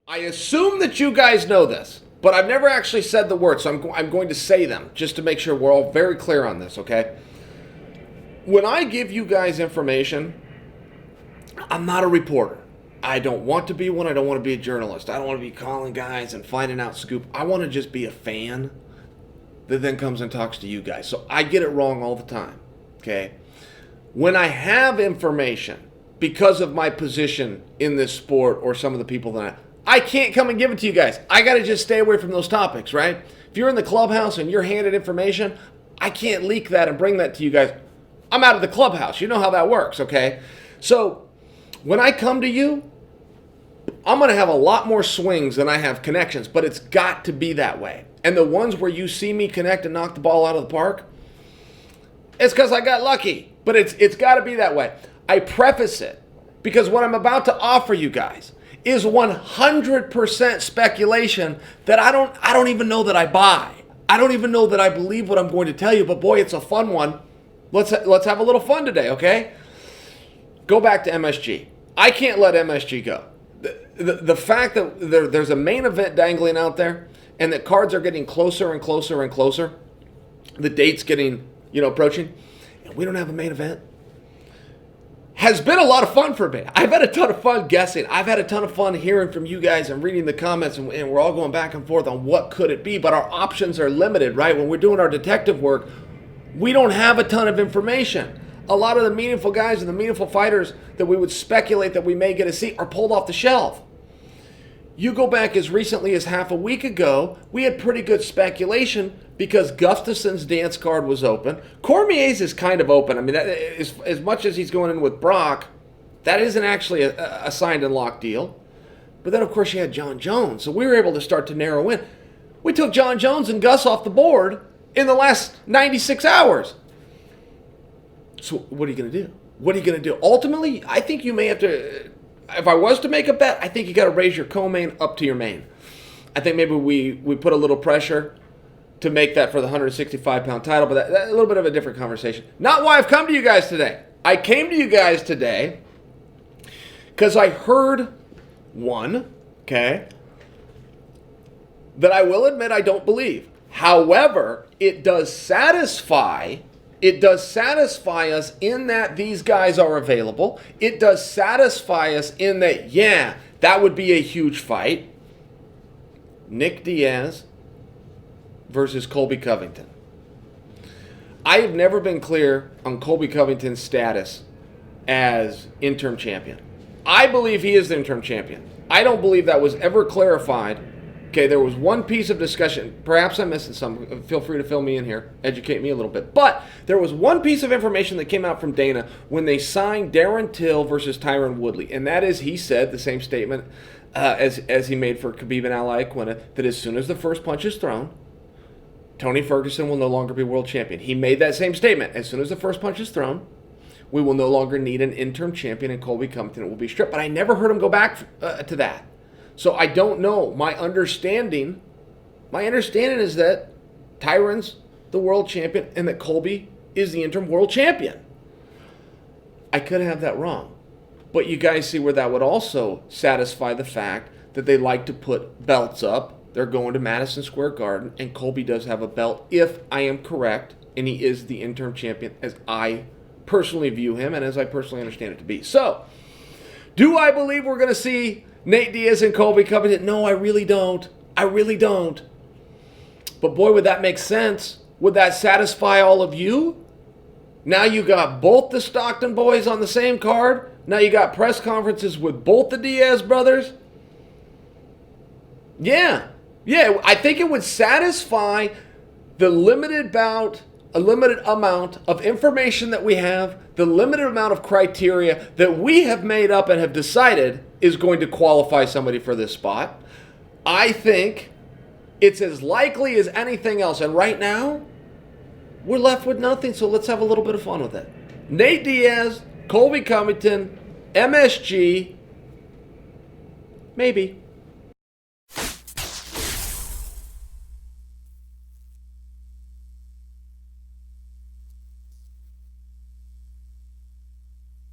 I assume that you guys know this, but I've never actually said the word, so I'm going to say them just to make sure we're all very clear on this, okay? When I give you guys information, I'm not a reporter. I don't want to be one. I don't want to be a journalist. I don't want to be calling guys and finding out scoop. I want to just be a fan that then comes and talks to you guys. So I get it wrong all the time, okay? When I have information because of my position in this sport or some of the people that I can't come and give it to you guys. I got to just stay away from those topics, right? If you're in the clubhouse and you're handed information, I can't leak that and bring that to you guys. I'm out of the clubhouse. You know how that works, okay? So when I come to you, I'm going to have a lot more swings than I have connections, but it's got to be that way. And the ones where you see me connect and knock the ball out of the park, it's because I got lucky. But it's got to be that way. I preface it because what I'm about to offer you guys is 100% speculation that I don't even know that I buy. I don't even know that I believe what I'm going to tell you, but boy, it's a fun one. Let's have a little fun today, okay? Go back to MSG. I can't let MSG go. The fact that there's a main event dangling out there and that cards are getting closer and closer and closer, the date's getting, approaching, and we don't have a main event, has been a lot of fun for me. I've had a ton of fun guessing. I've had a ton of fun hearing from you guys and reading the comments, and we're all going back and forth on what could it be, but our options are limited, right? When we're doing our detective work, we don't have a ton of information. A lot of the meaningful guys and the meaningful fighters that we would speculate that we may get a seat are pulled off the shelf. You go back as recently as half a week ago, we had pretty good speculation because Gustafsson's dance card was open. Cormier's is kind of open. I mean, as much as he's going in with Brock, that isn't actually a signed and locked deal. But then, of course, you had John Jones. So we were able to start to narrow in. We took John Jones and Gus off the board in the last 96 hours. So what are you going to do? What are you going to do? Ultimately, I think you may have to, if I was to make a bet, I think you got to raise your co-main up to your main. I think maybe we put a little pressure to make that for the 165-pound title, but that's a little bit of a different conversation. Not why I've come to you guys today. I came to you guys today because I heard one, okay, that I will admit I don't believe. However, it does satisfy us in that these guys are available. It does satisfy us in that, yeah, that would be a huge fight. Nick Diaz versus Colby Covington. I have never been clear on Colby Covington's status as interim champion. I believe he is the interim champion. I don't believe that was ever clarified. Okay, there was one piece of discussion. Perhaps I'm missing some. Feel free to fill me in here. Educate me a little bit. But there was one piece of information that came out from Dana when they signed Darren Till versus Tyron Woodley. And that is, he said the same statement as he made for Khabib and Al Iaquinta, that as soon as the first punch is thrown, Tony Ferguson will no longer be world champion. He made that same statement. As soon as the first punch is thrown, we will no longer need an interim champion and Colby Covington will be stripped. But I never heard him go back to that. So I don't know. My understanding is that Tyron's the world champion and that Colby is the interim world champion. I could have that wrong. But you guys see where that would also satisfy the fact that they like to put belts up. They're going to Madison Square Garden, and Colby does have a belt, if I am correct, and he is the interim champion as I personally view him and as I personally understand it to be. So, do I believe we're going to see Nate Diaz and Colby Covington? No, I really don't. I really don't. But boy, would that make sense. Would that satisfy all of you? Now you got both the Stockton boys on the same card. Now you got press conferences with both the Diaz brothers. Yeah, I think it would satisfy the limited amount of information that we have, the limited amount of criteria that we have made up and have decided is going to qualify somebody for this spot. I think it's as likely as anything else. And right now, we're left with nothing, so let's have a little bit of fun with it. Nate Diaz, Colby Covington, MSG, maybe.